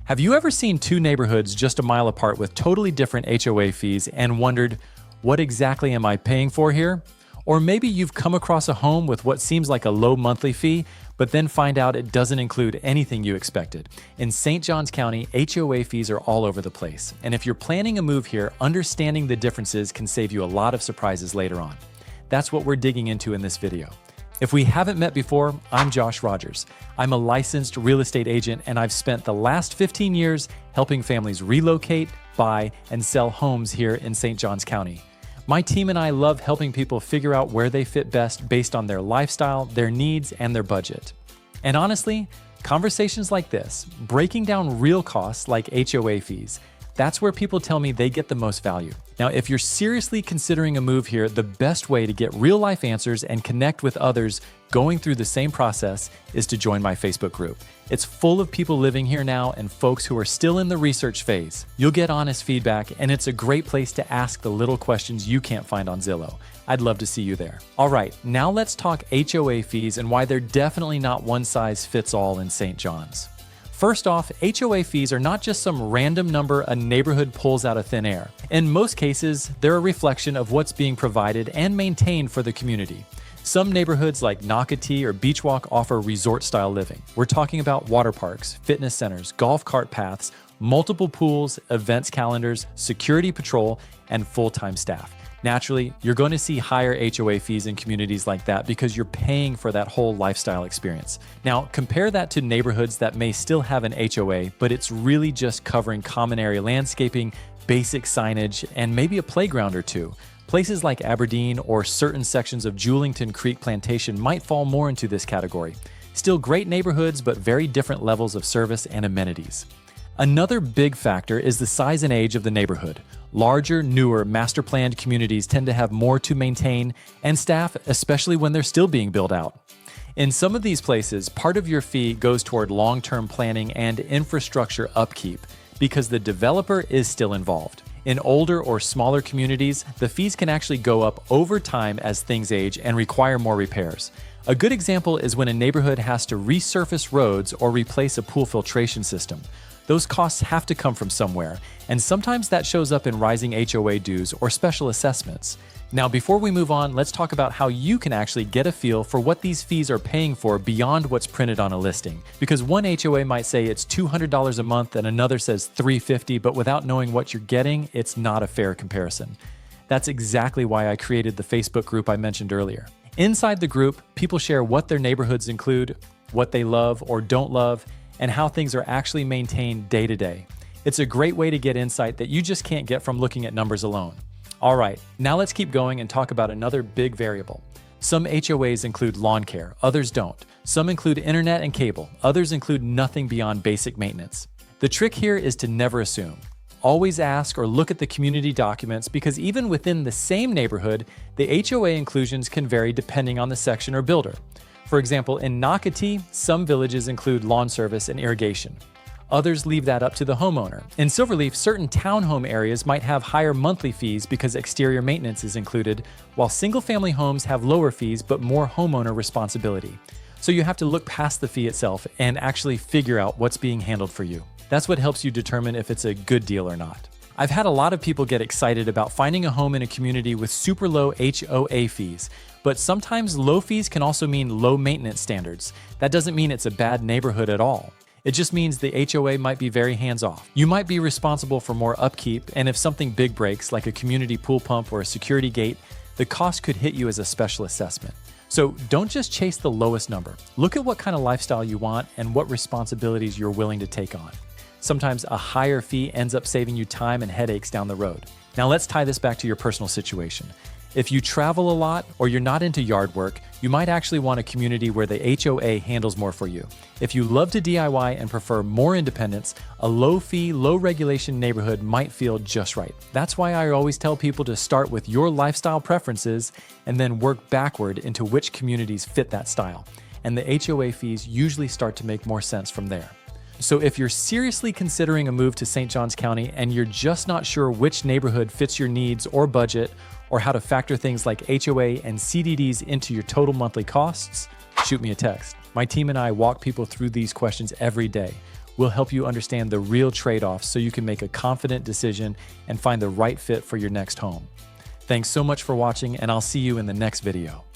Have you ever seen two neighborhoods just a mile apart with totally different HOA fees and wondered, what exactly am I paying for here? Or maybe you've come across a home with what seems like a low monthly fee, but then find out it doesn't include anything you expected. In St. Johns County, HOA fees are all over the place. And if you're planning a move here, understanding the differences can save you a lot of surprises later on. That's what we're digging into in this video. If we haven't met before, I'm Josh Rogers. I'm a licensed real estate agent, and I've spent the last 15 years helping families relocate, buy, and sell homes here in St. Johns County. My team and I love helping people figure out where they fit best based on their lifestyle, their needs, and their budget. And honestly, conversations like this, breaking down real costs like HOA fees, that's where people tell me they get the most value. Now, if you're seriously considering a move here, the best way to get real-life answers and connect with others going through the same process is to join my Facebook group. It's full of people living here now and folks who are still in the research phase. You'll get honest feedback, and it's a great place to ask the little questions you can't find on Zillow. I'd love to see you there. All right, now let's talk HOA fees and why they're definitely not one size fits all in St. John's. First off, HOA fees are not just some random number a neighborhood pulls out of thin air. In most cases, they're a reflection of what's being provided and maintained for the community. Some neighborhoods like Nocatee or Beach Walk offer resort-style living. We're talking about water parks, fitness centers, golf cart paths, multiple pools, events calendars, security patrol, and full-time staff. Naturally, you're going to see higher HOA fees in communities like that because you're paying for that whole lifestyle experience. Now, compare that to neighborhoods that may still have an HOA, but it's really just covering common area landscaping, basic signage, and maybe a playground or two. Places like Aberdeen or certain sections of Julington Creek Plantation might fall more into this category. Still great neighborhoods, but very different levels of service and amenities. Another big factor is the size and age of the neighborhood. Larger, newer, master-planned communities tend to have more to maintain and staff, especially when they're still being built out. In some of these places, part of your fee goes toward long-term planning and infrastructure upkeep because the developer is still involved. In older or smaller communities, the fees can actually go up over time as things age and require more repairs. A good example is when a neighborhood has to resurface roads or replace a pool filtration system. Those costs have to come from somewhere, and sometimes that shows up in rising HOA dues or special assessments. Now, before we move on, let's talk about how you can actually get a feel for what these fees are paying for beyond what's printed on a listing. Because one HOA might say it's $200 a month and another says $350, but without knowing what you're getting, it's not a fair comparison. That's exactly why I created the Facebook group I mentioned earlier. Inside the group, people share what their neighborhoods include, what they love or don't love, and how things are actually maintained day to day. It's a great way to get insight that you just can't get from looking at numbers alone. All right, now let's keep going and talk about another big variable. Some HOAs include lawn care, others don't. Some include internet and cable, others include nothing beyond basic maintenance. The trick here is to never assume. Always ask or look at the community documents because even within the same neighborhood, the HOA inclusions can vary depending on the section or builder. For example, in Nocatee, some villages include lawn service and irrigation. Others leave that up to the homeowner. In SilverLeaf, certain townhome areas might have higher monthly fees because exterior maintenance is included, while single-family homes have lower fees but more homeowner responsibility. So you have to look past the fee itself and actually figure out what's being handled for you. That's what helps you determine if it's a good deal or not. I've had a lot of people get excited about finding a home in a community with super low HOA fees, but sometimes low fees can also mean low maintenance standards. That doesn't mean it's a bad neighborhood at all. It just means the HOA might be very hands-off. You might be responsible for more upkeep, and if something big breaks, like a community pool pump or a security gate, the cost could hit you as a special assessment. So don't just chase the lowest number. Look at what kind of lifestyle you want and what responsibilities you're willing to take on. Sometimes a higher fee ends up saving you time and headaches down the road. Now let's tie this back to your personal situation. If you travel a lot or you're not into yard work, you might actually want a community where the HOA handles more for you. If you love to DIY and prefer more independence, a low-fee, low-regulation neighborhood might feel just right. That's why I always tell people to start with your lifestyle preferences and then work backward into which communities fit that style. And the HOA fees usually start to make more sense from there. So if you're seriously considering a move to St. Johns County and you're just not sure which neighborhood fits your needs or budget, or how to factor things like HOA and CDDs into your total monthly costs, shoot me a text. My team and I walk people through these questions every day. We'll help you understand the real trade-offs so you can make a confident decision and find the right fit for your next home. Thanks so much for watching, and I'll see you in the next video.